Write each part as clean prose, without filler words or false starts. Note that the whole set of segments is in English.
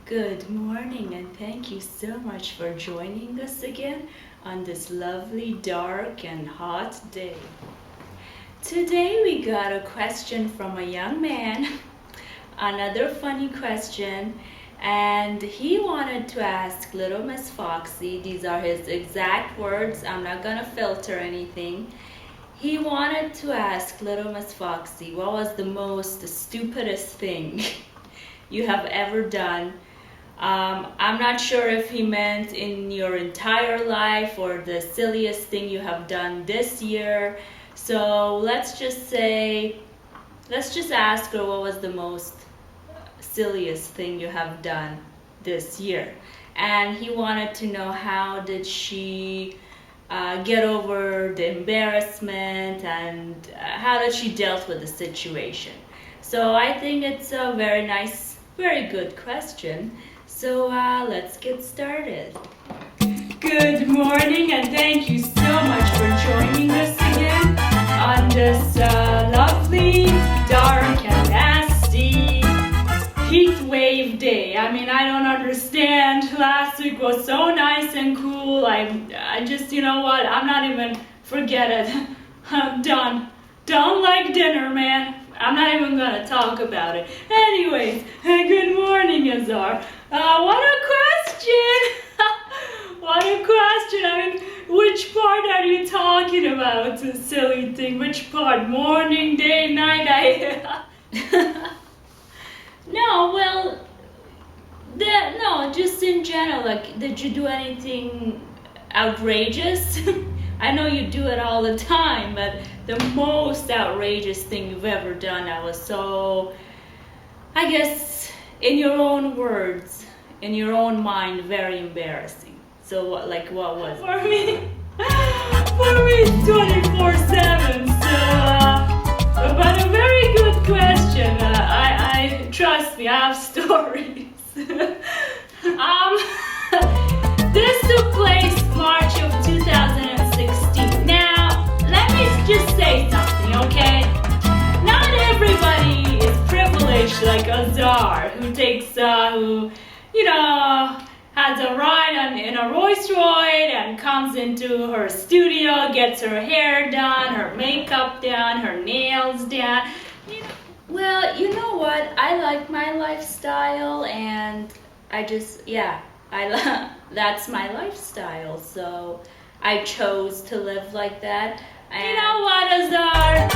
Good morning, and thank you so much for joining us again on this lovely, dark, and hot day. Today we got a question from a young man, another funny question, and he wanted to ask little Miss Foxy, these are his exact words, I'm not gonna filter anything. He wanted to ask little Miss Foxy, what was the most stupidest thing you have ever done? I'm not sure if he meant in your entire life or the silliest thing you have done this year. So let's just ask her what was the most silliest thing you have done this year. And he wanted to know how did she get over the embarrassment and how did she dealt with the situation. So I think it's a very nice, very good question. So let's get started. Good morning, and thank you so much for joining us again on this lovely, dark, and nasty heat wave day. I mean, I don't understand. Last week was so nice and cool. I just, you know what? I'm not even, forget it. I'm done. Don't like dinner, man. I'm not even gonna talk about it. Anyways, good morning, Azar. What a question! What a question! I mean, which part are you talking about? A silly thing. Which part? Morning, day, night? No, well, no, just in general. Like, did you do anything outrageous? I know you do it all the time, but the most outrageous thing you've ever done, I was so, I guess, in your own words, in your own mind, very embarrassing. So what was it? For me, it's 24/7, so, but a very good question. I trust me, I have stories. This took place March of 2016. Now, let me just say something, okay? Not everybody is privileged like Azar, who takes, has a ride in a Rolls Royce and comes into her studio, gets her hair done, her makeup done, her nails done. Well, you know what? I like my lifestyle, and I just, that's my lifestyle, so I chose to live like that. And you know what, Azar?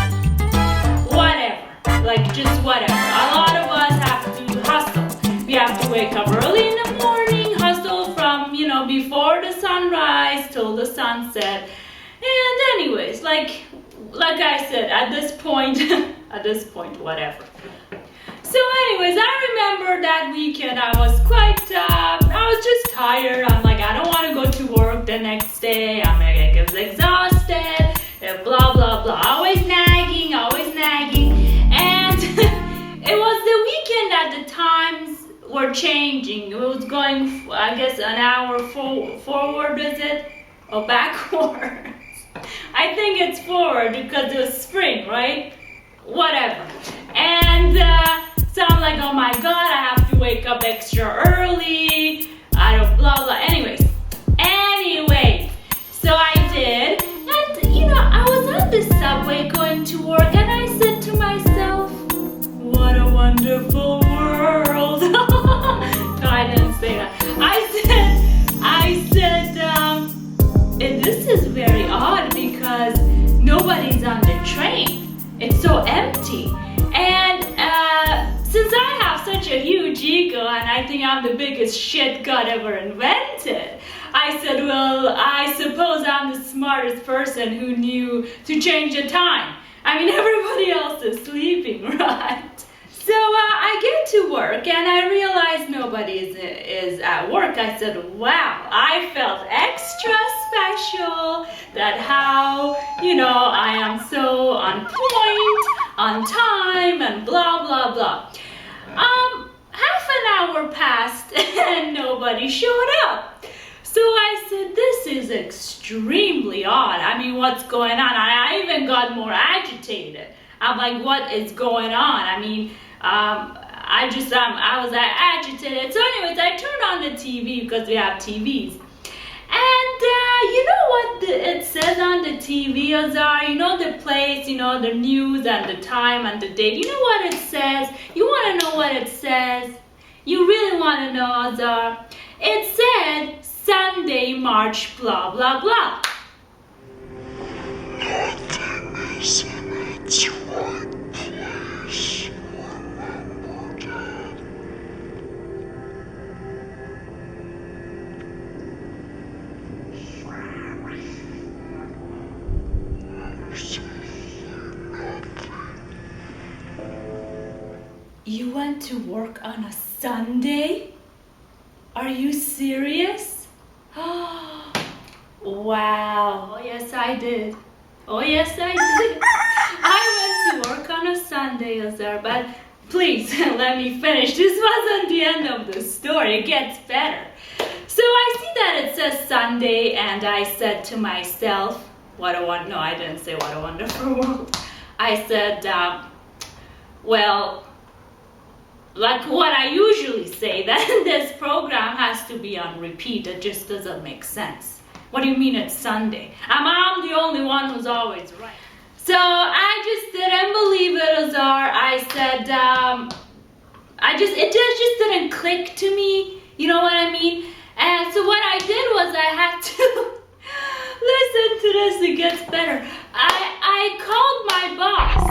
Whatever. Like, just whatever. A lot of us have to hustle. We have to wake up early in the morning, hustle from, before the sunrise till the sunset. And anyways, like I said, at this point, whatever. So anyways, I remember that weekend I was just tired. I'm like, I don't want to go to work the next day. I was exhausted, blah, blah, blah. Always nagging. And it was the weekend that the times were changing. It was going, I guess, an hour forward, is it? Or backwards? I think it's forward because it was spring, right? Whatever. And so I'm like, oh my god, I have to wake up extra early. I don't blah blah. Anyways, so I did, and I was on the subway going to work, and I said to myself, what a wonderful world. No, I didn't say that. I said, this is very odd because nobody's on the train. It's so empty. And since I have such a huge ego and I think I'm the biggest shit God ever invented, I said, well, I suppose I'm the smartest person who knew to change the time. I mean, everybody else is sleeping, right? So I get to work and I realized nobody is at work. I said, wow, I felt extra special that how, I am so on point, on time, and blah, blah, blah. Half an hour passed and nobody nobody showed up. So I said, this is extremely odd. I mean, what's going on? I even got more agitated. I'm like, what is going on? I mean, I was agitated. So anyways, I turned on the TV because we have TVs. And you know what it says on the TV, Azar? You know the place, you know the news and the time and the date. You know what it says? You want to know what it says? You really want to know, Azar? It said Sunday, March, blah, blah, blah. Nothing is in its right place. Remember that. You went to work on a Sunday? Are you serious? Wow. Oh, yes, I did. Oh, yes, I did. I went to work on a Sunday, Azar, but please let me finish. This wasn't the end of the story. It gets better. So I see that it says Sunday, and I said to myself, no, I didn't say what a wonderful world. I said, well, like what I usually say, that this program has to be on repeat. It just doesn't make sense. What do you mean it's Sunday? I'm the only one who's always right. So I just didn't believe it, Azar. I said, it just didn't click to me. You know what I mean? And so what I did was I had to listen to this. It gets better. I called my boss.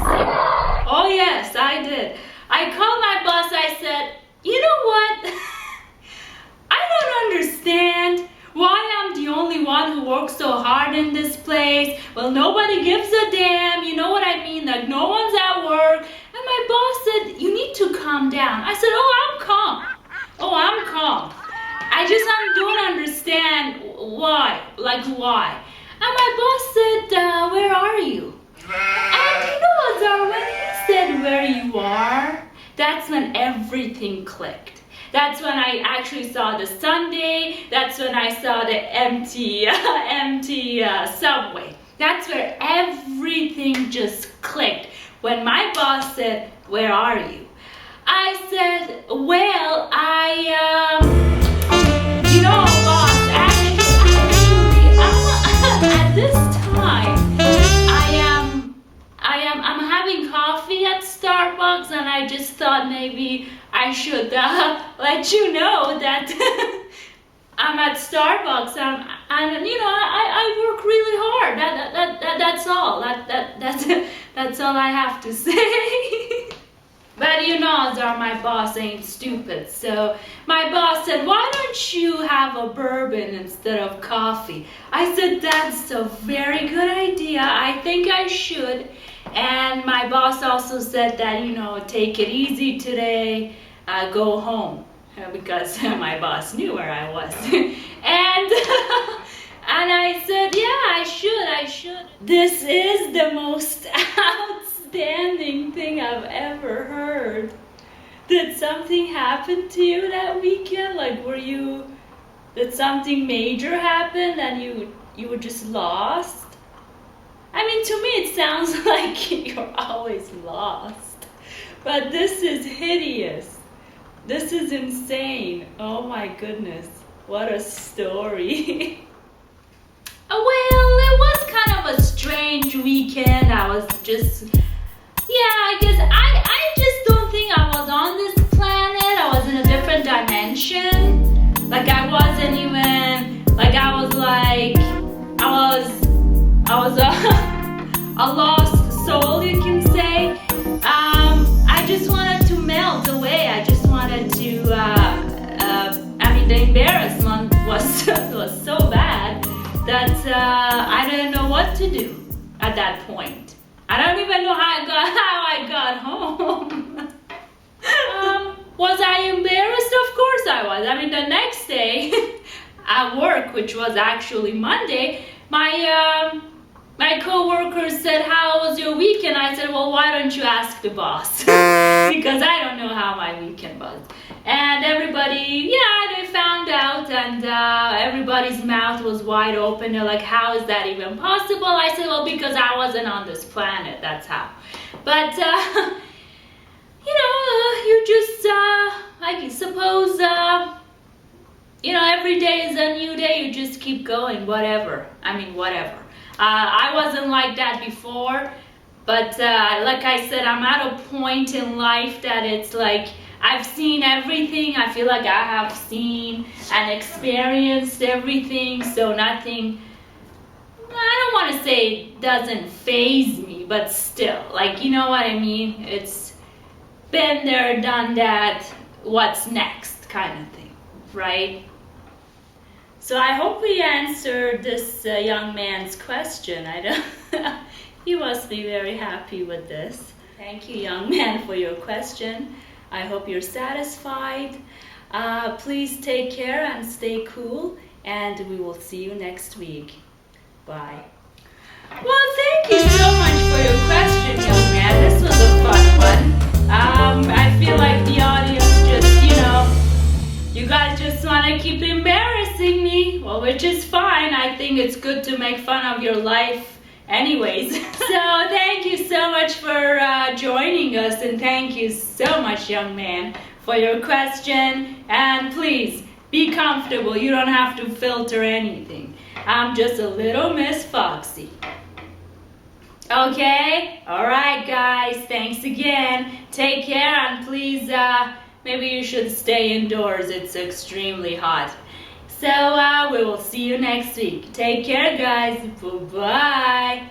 Oh yes, I did. I called my boss. I said, you know what? I don't understand why I'm the only one who works so hard in this place. Well, nobody gives a damn. You know what I mean? Like no one's at work. And my boss said, you need to calm down. I said, I'm calm. I'm calm. I don't understand why. Like why? And my boss said, where are you? And you know, Azar, when he said where you are, that's when everything clicked. That's when I actually saw the Sunday. That's when I saw the empty subway. That's where everything just clicked. When my boss said, where are you? I said, well, you know, boss, actually, at this time, I'm having coffee at Starbucks, and I just thought maybe I should let you know that I'm at Starbucks, and you know, I work really hard. That's all. That's all I have to say. But you know, Azar, my boss ain't stupid. So my boss said, why don't you have a bourbon instead of coffee? I said, that's a very good idea. I think I should. And my boss also said that, you know, take it easy today, go home. Because my boss knew where I was. And I said, yeah, I should. This is the most outstanding thing I've ever heard. Did something happen to you that weekend? Like, did something major happen and you were just lost? I mean, to me it sounds like you're always lost. But this is hideous. This is insane. Oh my goodness. What a story. Well, it was kind of a strange weekend. I was just, I guess I just don't think I was on this planet. I was in a different dimension. Like I wasn't even, like I was a lost soul, you can say. I just wanted to melt away. I just wanted to, the embarrassment was so bad that I didn't know what to do at that point. I don't even know how I got home. Was I embarrassed? Of course I was. I mean, the next day at work, which was actually Monday, my co-worker said, how was your weekend? I said, well, why don't you ask the boss? Because I don't know how my weekend was. And everybody, they found out and everybody's mouth was wide open. They're like, how is that even possible? I said, well, because I wasn't on this planet, that's how. But you just I suppose every day is a new day. You just keep going, whatever. I wasn't like that before, but like I said, I'm at a point in life that it's like I've seen everything. I feel like I have seen and experienced everything, so nothing, I don't want to say doesn't faze me, but still, like, you know what I mean? It's been there, done that, what's next kind of thing, right? So I hope we answered this young man's question. He must be very happy with this. Thank you, young man, for your question. I hope you're satisfied. Please take care and stay cool, and we will see you next week. Bye. Well, thank you so much for your question, young man. This was a fun one. I feel like the audience just, you guys just want to keep embarrassing me, well, which is fine. I think it's good to make fun of your life anyways. So thank you so much for joining us, and thank you so much, young man, for your question. And please, be comfortable. You don't have to filter anything. I'm just a little Miss Foxy. Okay? Alright, guys. Thanks again. Take care, and please, maybe you should stay indoors. It's extremely hot. So, we will see you next week. Take care, guys. Bye-bye.